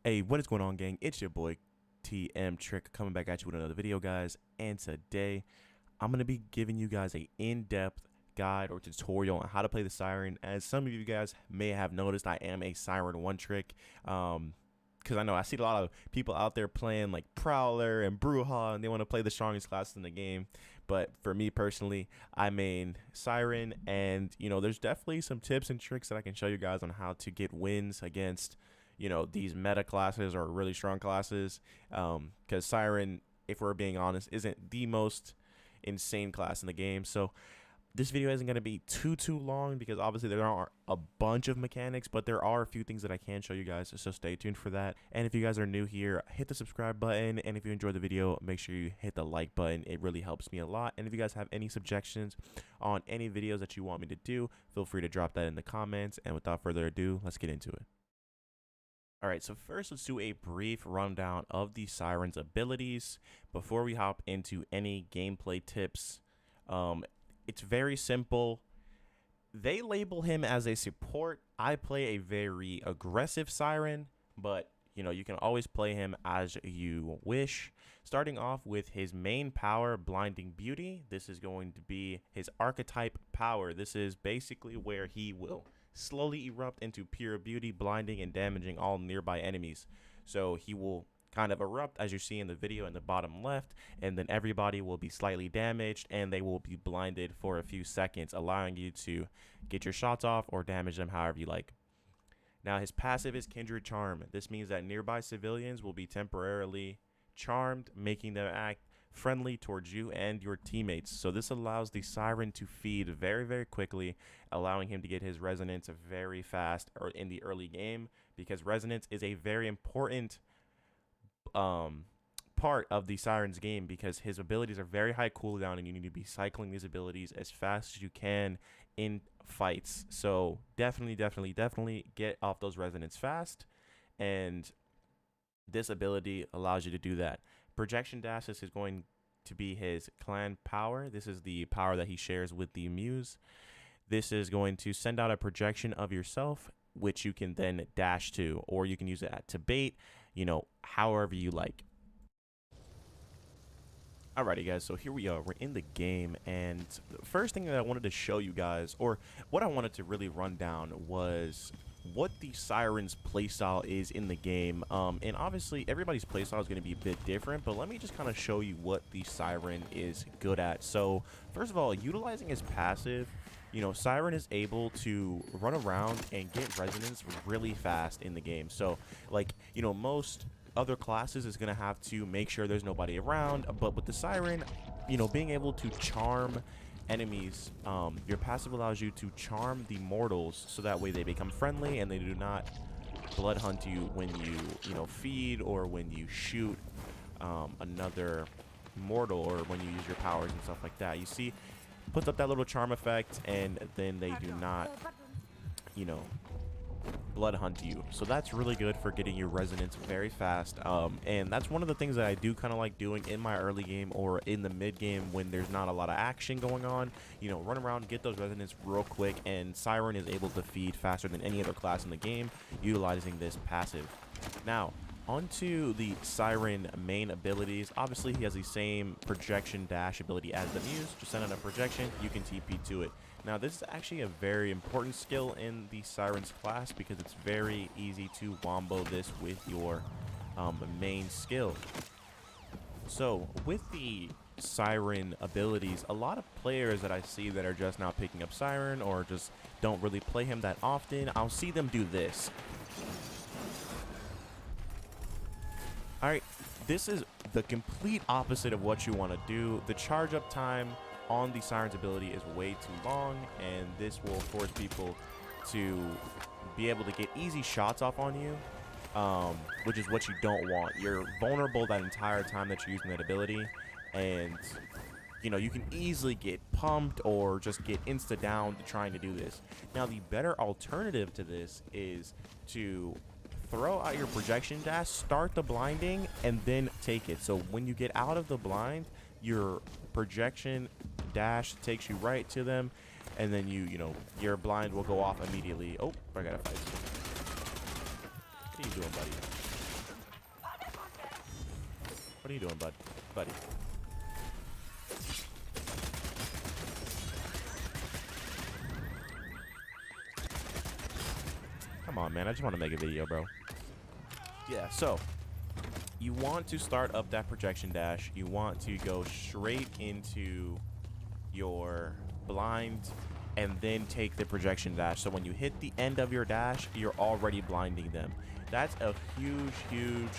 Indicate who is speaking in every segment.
Speaker 1: Hey, what is going on, gang? It's your boy TM Trick coming back at you with another video, guys. And today I'm going to be giving you guys a in-depth guide or tutorial on how to play the Siren. As some of you guys may have noticed, I am a Siren one trick because I know I see a lot of people out there playing like Prowler and Bruja, and they want to play the strongest classes in the game. But for me personally, I main Siren, and there's definitely some tips and tricks that I can show you guys on how to get wins against these meta classes or really strong classes, because Siren, if we're being honest, isn't the most insane class in the game. So this video isn't going to be too long because obviously there aren't a bunch of mechanics, but there are a few things that I can show you guys, so stay tuned for that. And if you guys are new here, hit the subscribe button, and if you enjoyed the video, make sure you hit the like button. It really helps me a lot. And if you guys have any suggestions on any videos that you want me to do, feel free to drop that in the comments. And without further ado, let's get into it. Alright, so first let's do a brief rundown of the Siren's abilities before we hop into any gameplay tips. It's very simple. They label him as a support. I play a very aggressive Siren, but you can always play him as you wish. Starting off with his main power, Blinding Beauty. This is going to be his archetype power. This is basically where he will slowly erupt into pure beauty, blinding and damaging all nearby enemies. So he will kind of erupt, as you see in the video in the bottom left, and then everybody will be slightly damaged and they will be blinded for a few seconds, allowing you to get your shots off or damage them however you like. Now his passive is Kindred Charm. This means that nearby civilians will be temporarily charmed, making them act friendly towards you and your teammates. So this allows the Siren to feed very quickly, allowing him to get his resonance very fast or in the early game, because resonance is a very important part of the Siren's game, because his abilities are very high cooldown and you need to be cycling these abilities as fast as you can in fights. So definitely get off those resonance fast, and this ability allows you to do that. Projection Dash is going to be his clan power. This is the power that he shares with the Muse. This is going to send out a projection of yourself, which you can then dash to, or you can use it to bait, however you like. Alrighty guys, so here we are, we're in the game, and the first thing that I wanted to show you guys, or what I wanted to really run down, was what the Siren's playstyle is in the game. And obviously everybody's playstyle is going to be a bit different, but let me just kind of show you what the Siren is good at. So first of all, utilizing his passive, Siren is able to run around and get resonance really fast in the game. So like, most other classes is going to have to make sure there's nobody around, but with the Siren, being able to charm enemies, your passive allows you to charm the mortals, so that way they become friendly and they do not blood hunt you when you feed or when you shoot another mortal, or when you use your powers and stuff like that. You see, puts up that little charm effect, and then they do not blood hunt you. So that's really good for getting your resonance very fast, and that's one of the things that I do kind of like doing in my early game or in the mid game when there's not a lot of action going on. Run around, get those resonance real quick, and Siren is able to feed faster than any other class in the game utilizing this passive. Now onto the Siren main abilities. Obviously he has the same projection dash ability as the Muse. Just send out a projection, you can TP to it. Now this is actually a very important skill in the Siren's class, because it's very easy to wombo this with your main skill. So with the Siren abilities, a lot of players that I see that are just now picking up Siren or just don't really play him that often, I'll see them do this. Alright, this is the complete opposite of what you want to do. The charge up time on the Siren's ability is way too long, and this will force people to be able to get easy shots off on you, which is what you don't want. You're vulnerable that entire time that you're using that ability, and you can easily get pumped or just get insta down trying to do this. Now the better alternative to this is to throw out your projection dash, start the blinding, and then take it. So when you get out of the blind, your projection dash takes you right to them, and then your blind will go off immediately. Oh, I gotta fight. What are you doing, buddy? are you doing, buddy? Come on, man. I just want to make a video, bro. Yeah, so you want to start up that projection dash. You want to go straight into your blind and then take the projection dash. So when you hit the end of your dash, you're already blinding them. That's a huge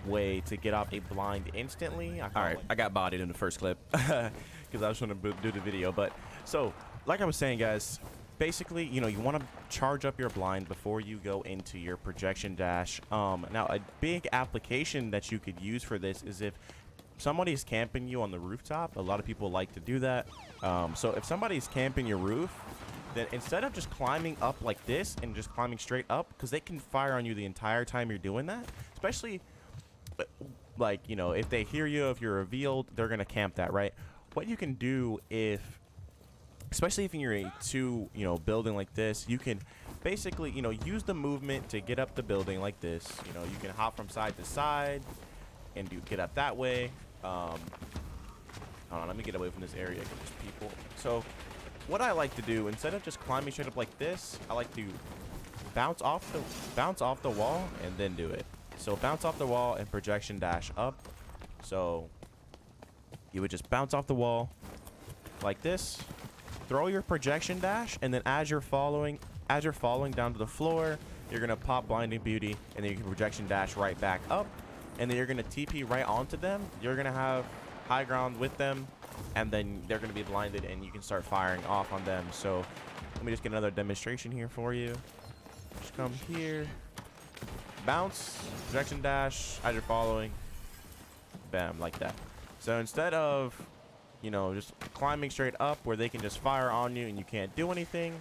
Speaker 1: way to get off a blind instantly. All right, I got bodied in the first clip because I was trying to do the video. But so, like I was saying, guys, basically, you know, you want to charge up your blind before you go into your projection dash. Now, a big application that you could use for this is if somebody's camping you on the rooftop. A lot of people like to do that. So if somebody's camping your roof, then instead of just climbing up like this and just climbing straight up, because they can fire on you the entire time you're doing that, especially like, you know, if they hear you, if you're revealed, they're gonna camp that, right? What you can do, if especially if you're a building like this, you can basically, you know, use the movement to get up the building like this. You know, you can hop from side to side and get up that way. Hold on, let me get away from this area because there's people. So what I like to do, instead of just climbing straight up like this, I like to bounce off the wall and then do it. So bounce off the wall and projection dash up. So you would just bounce off the wall like this, throw your projection dash, and then as you're falling down to the floor, you're gonna pop blinding beauty, and then you can projection dash right back up, and then you're gonna TP right onto them. You're gonna have high ground with them, and then they're gonna be blinded, and you can start firing off on them. So let me just get another demonstration here for you. Just come here, bounce, projection dash as you're following, bam, like that. So instead of, you know, just climbing straight up where they can just fire on you and you can't do anything,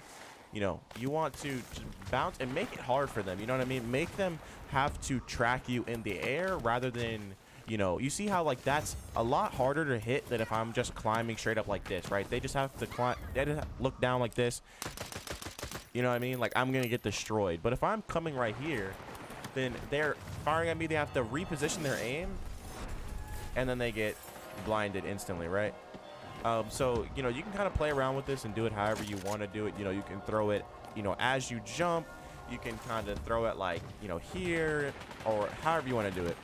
Speaker 1: you know, you want to just bounce and make it hard for them. You know what I mean? Make them have to track you in the air rather than, you know, you see how like that's a lot harder to hit than if I'm just climbing straight up like this, right? They just have to climb, they just look down like this. You know what I mean? Like I'm gonna get destroyed. But if I'm coming right here, then they're firing at me. They have to reposition their aim, and then they get blinded instantly, right? So, you know, you can kind of play around with this and do it however you want to do it. You know, you can throw it, you know, as you jump. You can kind of throw it like, you know, here or however you want to do it.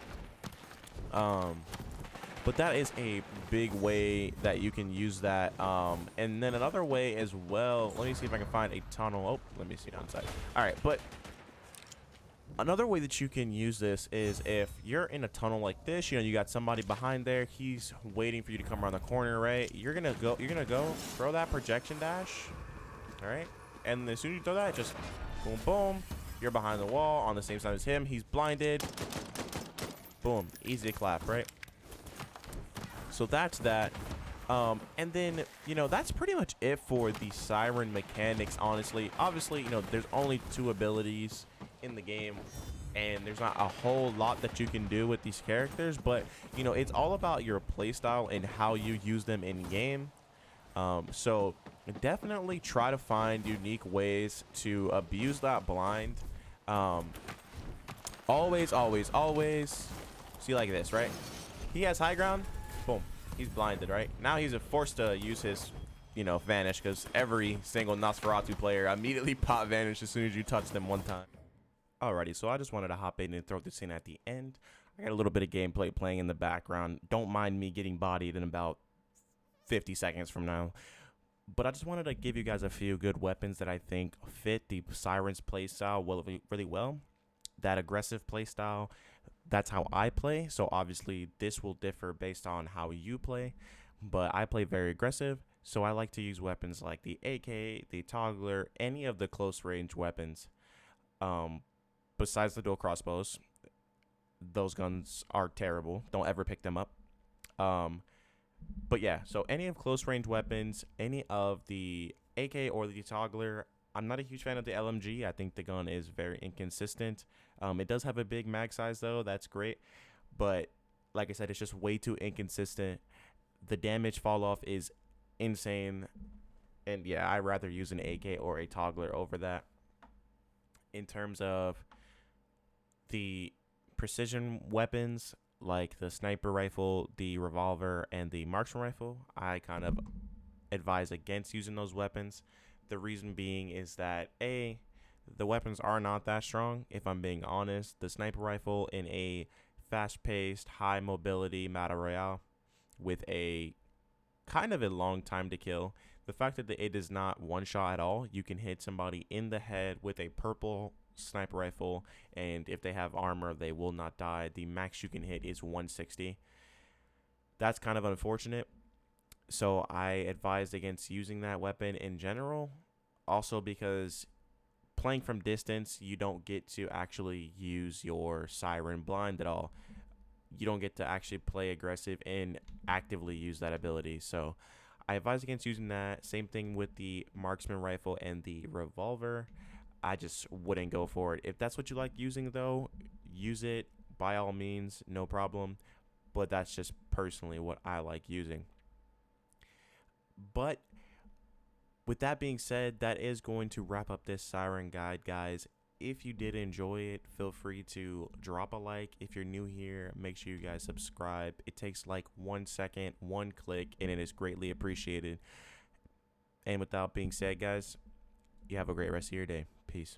Speaker 1: But that is a big way that you can use that. And then another way as well, let me see if I can find a tunnel. Oh, let me see downside. All right, but another way that you can use this is if you're in a tunnel like this, you know, you got somebody behind there, he's waiting for you to come around the corner, right? You're gonna go throw that projection dash, all right? And as soon as you throw that, just boom, boom, you're behind the wall on the same side as him. He's blinded. Boom, easy to clap, right? So that's that. And then, you know, that's pretty much it for the Siren mechanics, honestly. Obviously, you know, there's only 2 abilities in the game, and there's not a whole lot that you can do with these characters, but, you know, it's all about your playstyle and how you use them in game. So definitely try to find unique ways to abuse that blind. Always see, like this, right? He has high ground, boom, he's blinded, right? Now he's forced to use his, you know, vanish, because every single Nosferatu player immediately pop vanish as soon as you touch them one time. Alrighty, so I just wanted to hop in and throw this in at the end. I got a little bit of gameplay playing in the background. Don't mind me getting bodied in about 50 seconds from now. But I just wanted to give you guys a few good weapons that I think fit the Siren's playstyle really well. That aggressive playstyle, that's how I play. So obviously this will differ based on how you play. But I play very aggressive, so I like to use weapons like the AK, the toggler, any of the close range weapons. Besides the dual crossbows, those guns are terrible. Don't ever pick them up. But yeah, so any of close range weapons, any of the AK or the toggler. I'm not a huge fan of the LMG. I think the gun is very inconsistent. It does have a big mag size though. That's great. But like I said, it's just way too inconsistent. The damage fall off is insane. And yeah, I'd rather use an AK or a toggler over that. In terms of the precision weapons, like the sniper rifle, the revolver, and the marksman rifle, I kind of advise against using those weapons. The reason being is that the weapons are not that strong. If I'm being honest, the sniper rifle in a fast-paced, high mobility battle royale with a kind of a long time to kill. The fact that it is not one shot at all, you can hit somebody in the head with a purple sniper rifle, and if they have armor, they will not die. The max you can hit is 160. That's kind of unfortunate. So I advised against using that weapon in general. Also because playing from distance, you don't get to actually use your Siren blind at all. You don't get to actually play aggressive and actively use that ability. So I advise against using that. Same thing with the marksman rifle and the revolver. I just wouldn't go for it. If that's what you like using, though, use it by all means, no problem. But that's just personally what I like using. But with that being said, that is going to wrap up this Siren guide, guys. If you did enjoy it, feel free to drop a like. If you're new here, make sure you guys subscribe. It takes like 1 second, one click, and it is greatly appreciated. And without being said, guys, you have a great rest of your day. Peace.